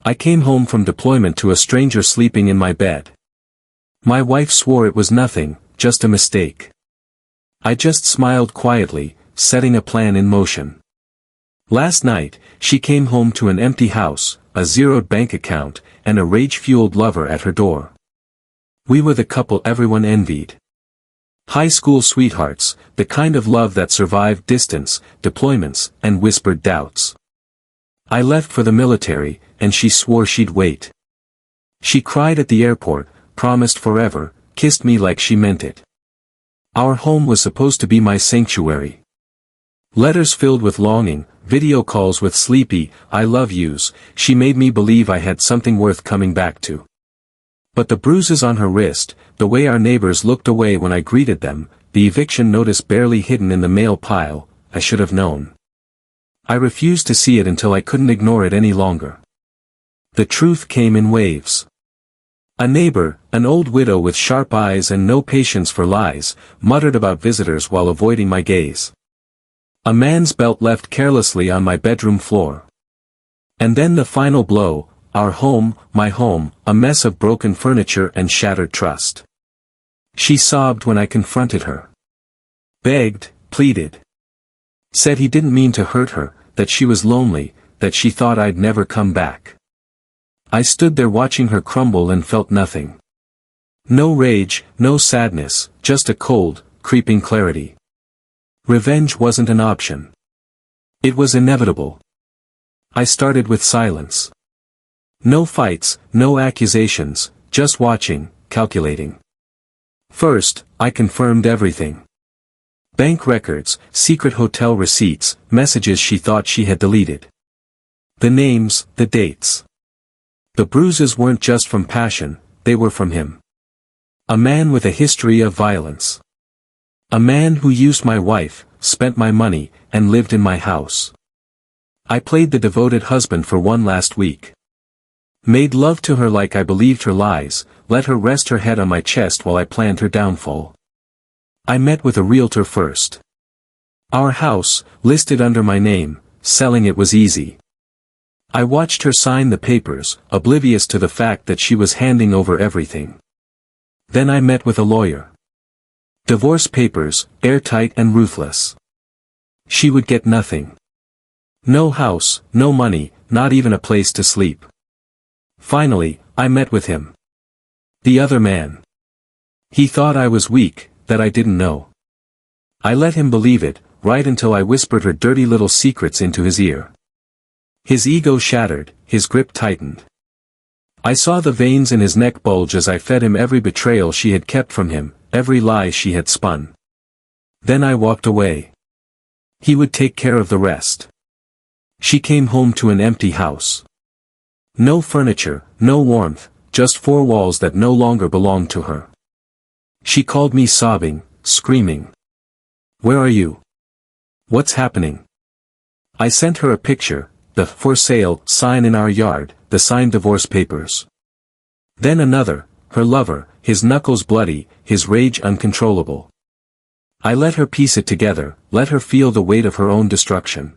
I came home from deployment to a stranger sleeping in my bed. My wife swore it was nothing, just a mistake. I just smiled quietly, setting a plan in motion. Last night, she came home to an empty house, a zeroed bank account, and a rage-fueled lover at her door. We were the couple everyone envied. High school sweethearts, the kind of love that survived distance, deployments, and whispered doubts. I left for the military, and she swore she'd wait. She cried at the airport, promised forever, kissed me like she meant it. Our home was supposed to be my sanctuary. Letters filled with longing, video calls with sleepy, I love yous, she made me believe I had something worth coming back to. But the bruises on her wrist, the way our neighbors looked away when I greeted them, the eviction notice barely hidden in the mail pile, I should have known. I refused to see it until I couldn't ignore it any longer. The truth came in waves. A neighbor, an old widow with sharp eyes and no patience for lies, muttered about visitors while avoiding my gaze. A man's belt left carelessly on my bedroom floor. And then the final blow, our home, my home, a mess of broken furniture and shattered trust. She sobbed when I confronted her. Begged, pleaded. Said he didn't mean to hurt her, that she was lonely, that she thought I'd never come back. I stood there watching her crumble and felt nothing. No rage, no sadness, just a cold, creeping clarity. Revenge wasn't an option. It was inevitable. I started with silence. No fights, no accusations, just watching, calculating. First, I confirmed everything. Bank records, secret hotel receipts, messages she thought she had deleted. The names, the dates. The bruises weren't just from passion, they were from him. A man with a history of violence. A man who used my wife, spent my money, and lived in my house. I played the devoted husband for one last week. Made love to her like I believed her lies, let her rest her head on my chest while I planned her downfall. I met with a realtor first. Our house, listed under my name, selling it was easy. I watched her sign the papers, oblivious to the fact that she was handing over everything. Then I met with a lawyer. Divorce papers, airtight and ruthless. She would get nothing. No house, no money, not even a place to sleep. Finally, I met with him. The other man. He thought I was weak, that I didn't know. I let him believe it, right until I whispered her dirty little secrets into his ear. His ego shattered, his grip tightened. I saw the veins in his neck bulge as I fed him every betrayal she had kept from him, every lie she had spun. Then I walked away. He would take care of the rest. She came home to an empty house. No furniture, no warmth, just four walls that no longer belonged to her. She called me sobbing, screaming. Where are you? What's happening? I sent her a picture, the "for sale" sign in our yard, the signed divorce papers. Then another, her lover, his knuckles bloody, his rage uncontrollable. I let her piece it together, let her feel the weight of her own destruction.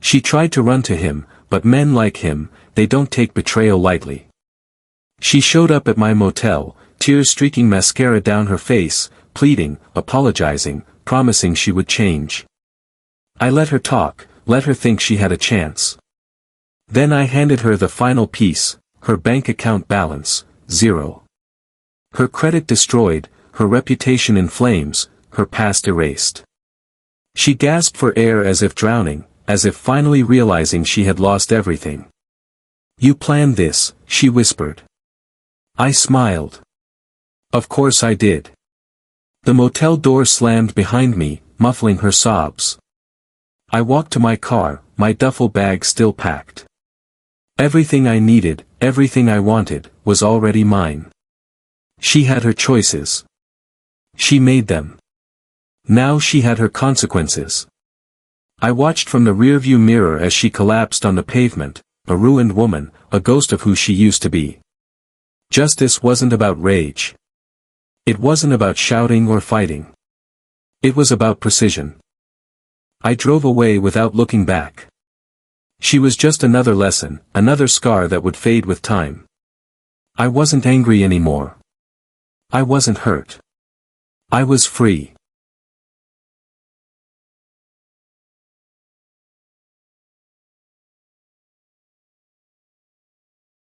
She tried to run to him, but men like him, they don't take betrayal lightly. She showed up at my motel, tears streaking mascara down her face, pleading, apologizing, promising she would change. I let her talk, let her think she had a chance. Then I handed her the final piece, her bank account balance, zero. Her credit destroyed, her reputation in flames, her past erased. She gasped for air as if drowning, as if finally realizing she had lost everything. You planned this, she whispered. I smiled. Of course I did. The motel door slammed behind me, muffling her sobs. I walked to my car, my duffel bag still packed. Everything I needed, everything I wanted, was already mine. She had her choices. She made them. Now she had her consequences. I watched from the rearview mirror as she collapsed on the pavement, a ruined woman, a ghost of who she used to be. Justice wasn't about rage. It wasn't about shouting or fighting. It was about precision. I drove away without looking back. She was just another lesson, another scar that would fade with time. I wasn't angry anymore. I wasn't hurt. I was free.